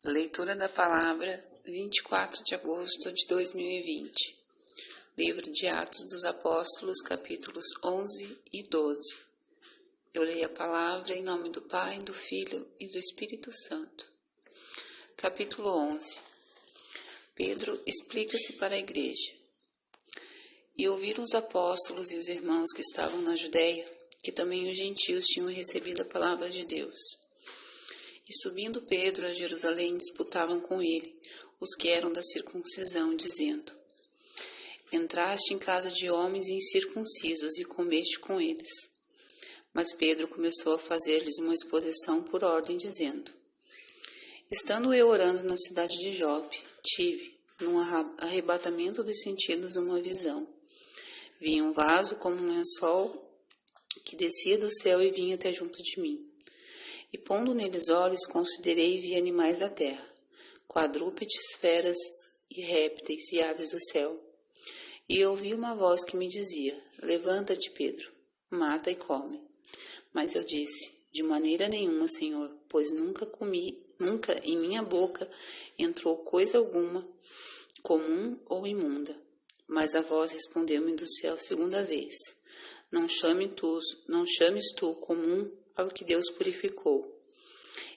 Leitura da palavra, 24 de agosto de 2020. Livro de Atos dos Apóstolos, capítulos 11 e 12. Eu leio a palavra em nome do Pai, do Filho e do Espírito Santo. Capítulo 11. Pedro explica-se para a igreja. E ouviram os apóstolos e os irmãos que estavam na Judéia, que também os gentios tinham recebido a palavra de Deus. E subindo Pedro a Jerusalém, disputavam com ele os que eram da circuncisão, dizendo: Entraste em casa de homens incircuncisos e comeste com eles. Mas Pedro começou a fazer-lhes uma exposição por ordem, dizendo: Estando eu orando na cidade de Jope, tive, num arrebatamento dos sentidos, uma visão. Vi um vaso como um lençol que descia do céu e vinha até junto de mim. E pondo neles olhos, considerei e vi animais da terra, quadrúpedes, feras e répteis e aves do céu. E ouvi uma voz que me dizia: Levanta-te, Pedro, mata e come. Mas eu disse: De maneira nenhuma, Senhor, pois nunca em minha boca entrou coisa alguma, comum ou imunda. Mas a voz respondeu-me do céu segunda vez: Não chames tu comum ao que Deus purificou.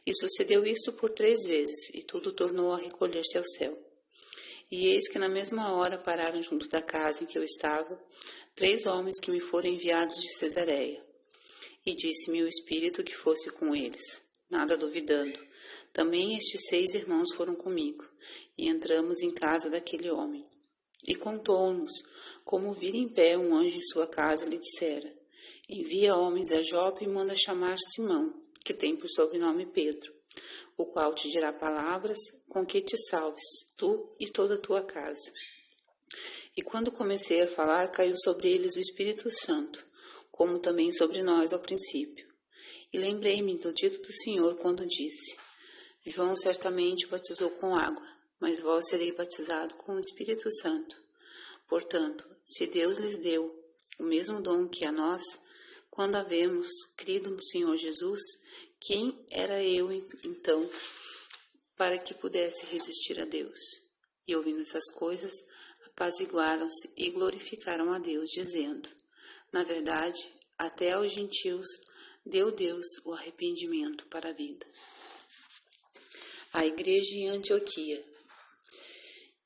E sucedeu isto por 3 vezes, e tudo tornou a recolher-se ao céu. E eis que na mesma hora pararam junto da casa em que eu estava 3 homens que me foram enviados de Cesareia. E disse-me o Espírito que fosse com eles, nada duvidando. Também estes 6 irmãos foram comigo, e entramos em casa daquele homem. E contou-nos como vira em pé um anjo em sua casa lhe dissera: Envia homens a Jope e manda chamar Simão, que tem por sobrenome Pedro, o qual te dirá palavras com que te salves, tu e toda a tua casa. E quando comecei a falar, caiu sobre eles o Espírito Santo, como também sobre nós ao princípio. E lembrei-me do dito do Senhor quando disse: João certamente batizou com água, mas vós sereis batizado com o Espírito Santo. Portanto, se Deus lhes deu o mesmo dom que a nós, quando havemos crido no Senhor Jesus, quem era eu, então, para que pudesse resistir a Deus? E ouvindo essas coisas, apaziguaram-se e glorificaram a Deus, dizendo: Na verdade, até aos gentios deu Deus o arrependimento para a vida. A igreja em Antioquia.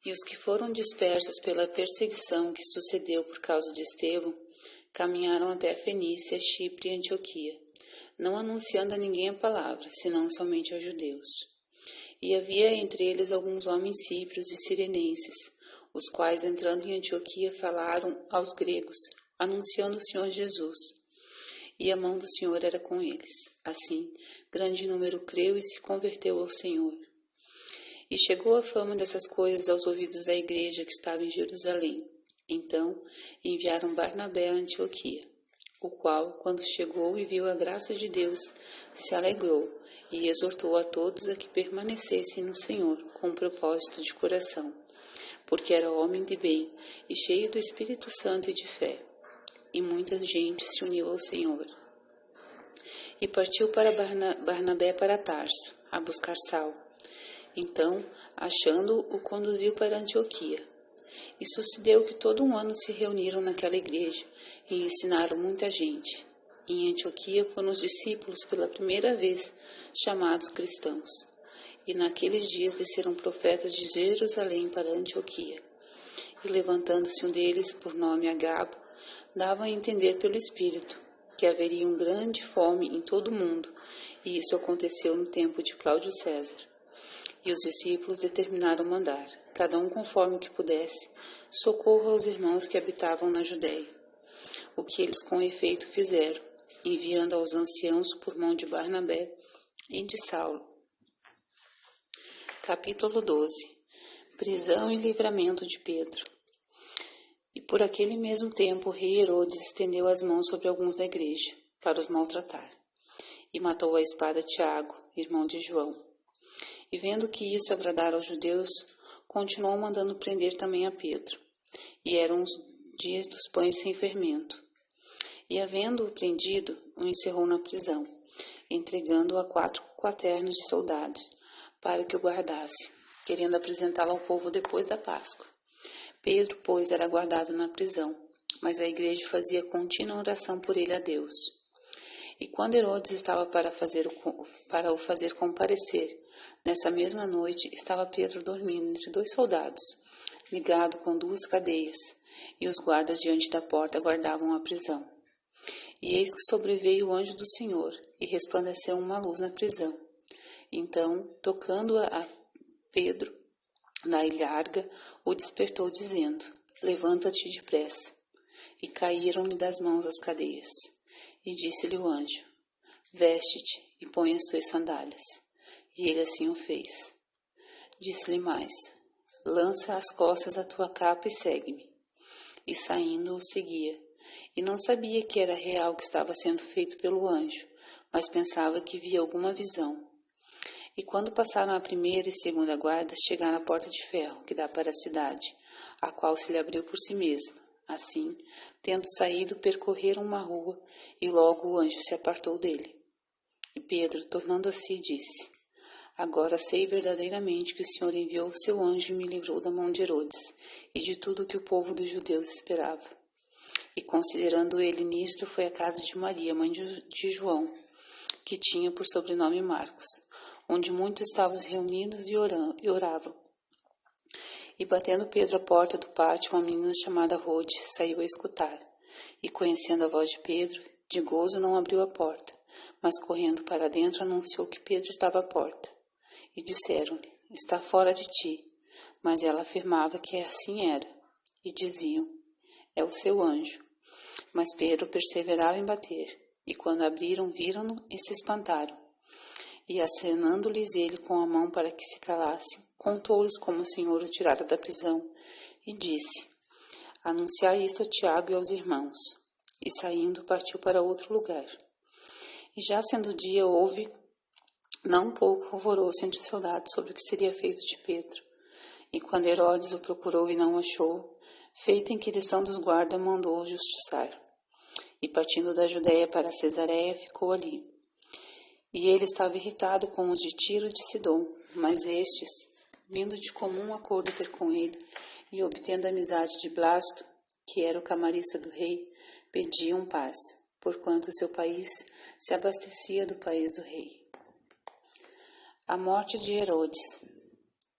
E os que foram dispersos pela perseguição que sucedeu por causa de Estevão, caminharam até Fenícia, Chipre e Antioquia, não anunciando a ninguém a palavra, senão somente aos judeus. E havia entre eles alguns homens cíprios e sirenenses, os quais, entrando em Antioquia, falaram aos gregos, anunciando o Senhor Jesus. E a mão do Senhor era com eles. Assim, grande número creu e se converteu ao Senhor. E chegou a fama dessas coisas aos ouvidos da igreja que estava em Jerusalém. Então enviaram Barnabé a Antioquia, o qual, quando chegou e viu a graça de Deus, se alegrou e exortou a todos a que permanecessem no Senhor com propósito de coração, porque era homem de bem e cheio do Espírito Santo e de fé. E muita gente se uniu ao Senhor. E partiu para Barnabé para Tarso, a buscar Saulo. Então, achando-o, o conduziu para Antioquia. E sucedeu que todo um ano se reuniram naquela igreja e ensinaram muita gente. E em Antioquia foram os discípulos pela primeira vez chamados cristãos. E naqueles dias desceram profetas de Jerusalém para Antioquia. E levantando-se um deles, por nome Agabo, dava a entender pelo Espírito que haveria uma grande fome em todo o mundo. E isso aconteceu no tempo de Cláudio César. E os discípulos determinaram mandar, cada um conforme o que pudesse, socorro aos irmãos que habitavam na Judéia. O que eles com efeito fizeram, enviando aos anciãos por mão de Barnabé e de Saulo. Capítulo 12. Prisão e livramento de Pedro. E por aquele mesmo tempo o rei Herodes estendeu as mãos sobre alguns da igreja, para os maltratar, e matou à espada Tiago, irmão de João. E vendo que isso agradara aos judeus, continuou mandando prender também a Pedro. E eram os dias dos pães sem fermento. E havendo-o prendido, o encerrou na prisão, entregando-o a 4 quaternos de soldados, para que o guardasse, querendo apresentá-lo ao povo depois da Páscoa. Pedro, pois, era guardado na prisão, mas a igreja fazia contínua oração por ele a Deus. E quando Herodes estava para o fazer comparecer, nessa mesma noite estava Pedro dormindo entre 2 soldados, ligado com 2 cadeias, e os guardas diante da porta guardavam a prisão. E eis que sobreveio o anjo do Senhor, e resplandeceu uma luz na prisão. Então, tocando a Pedro na ilharga, o despertou, dizendo: Levanta-te depressa. E caíram-lhe das mãos as cadeias. E disse-lhe o anjo: Veste-te e põe as tuas sandálias. E ele assim o fez. Disse-lhe mais: Lança às costas a tua capa e segue-me. E saindo o seguia. E não sabia que era real o que estava sendo feito pelo anjo, mas pensava que via alguma visão. E quando passaram a primeira e segunda guarda, chegaram à porta de ferro, que dá para a cidade, a qual se lhe abriu por si mesma. Assim, tendo saído, percorreram uma rua, e logo o anjo se apartou dele. E Pedro, tornando a si, disse: Agora sei verdadeiramente que o Senhor enviou o seu anjo e me livrou da mão de Herodes, e de tudo o que o povo dos judeus esperava. E considerando ele nisto, foi à casa de Maria, mãe de João, que tinha por sobrenome Marcos, onde muitos estavam reunidos e oravam. E batendo Pedro à porta do pátio, uma menina chamada Rode saiu a escutar. E conhecendo a voz de Pedro, de gozo não abriu a porta, mas correndo para dentro anunciou que Pedro estava à porta. E disseram-lhe: Está fora de ti. Mas ela afirmava que assim era. E diziam: É o seu anjo. Mas Pedro perseverava em bater. E quando abriram, viram-no e se espantaram. E acenando-lhes ele com a mão para que se calassem, contou-lhes como o Senhor o tirara da prisão, e disse: Anunciai isto a Tiago e aos irmãos. E saindo, partiu para outro lugar. E já sendo dia, houve não pouco alvoroço entre os soldados sobre o que seria feito de Pedro. E quando Herodes o procurou e não o achou, feita a inquirição dos guardas, mandou-o justiçar. E partindo da Judéia para Cesareia, ficou ali. E ele estava irritado com os de Tiro e de Sidom, mas estes, vindo de comum acordo ter com ele, e obtendo a amizade de Blasto, que era o camarista do rei, pediam paz, porquanto o seu país se abastecia do país do rei. A morte de Herodes.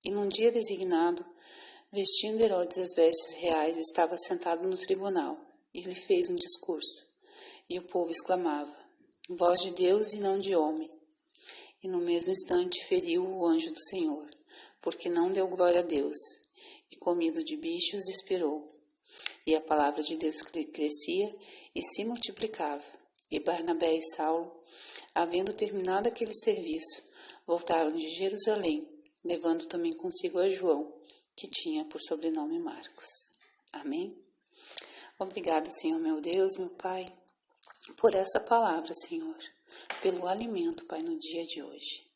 E num dia designado, vestindo Herodes as vestes reais, estava sentado no tribunal, e lhe fez um discurso. E o povo exclamava: Voz de Deus e não de homem. E no mesmo instante feriu o anjo do Senhor, porque não deu glória a Deus, e comido de bichos expirou. E a palavra de Deus crescia e se multiplicava. E Barnabé e Saulo, havendo terminado aquele serviço, voltaram de Jerusalém, levando também consigo a João, que tinha por sobrenome Marcos. Amém? Obrigada, Senhor meu Deus, meu Pai, por essa palavra, Senhor, pelo alimento, Pai, no dia de hoje.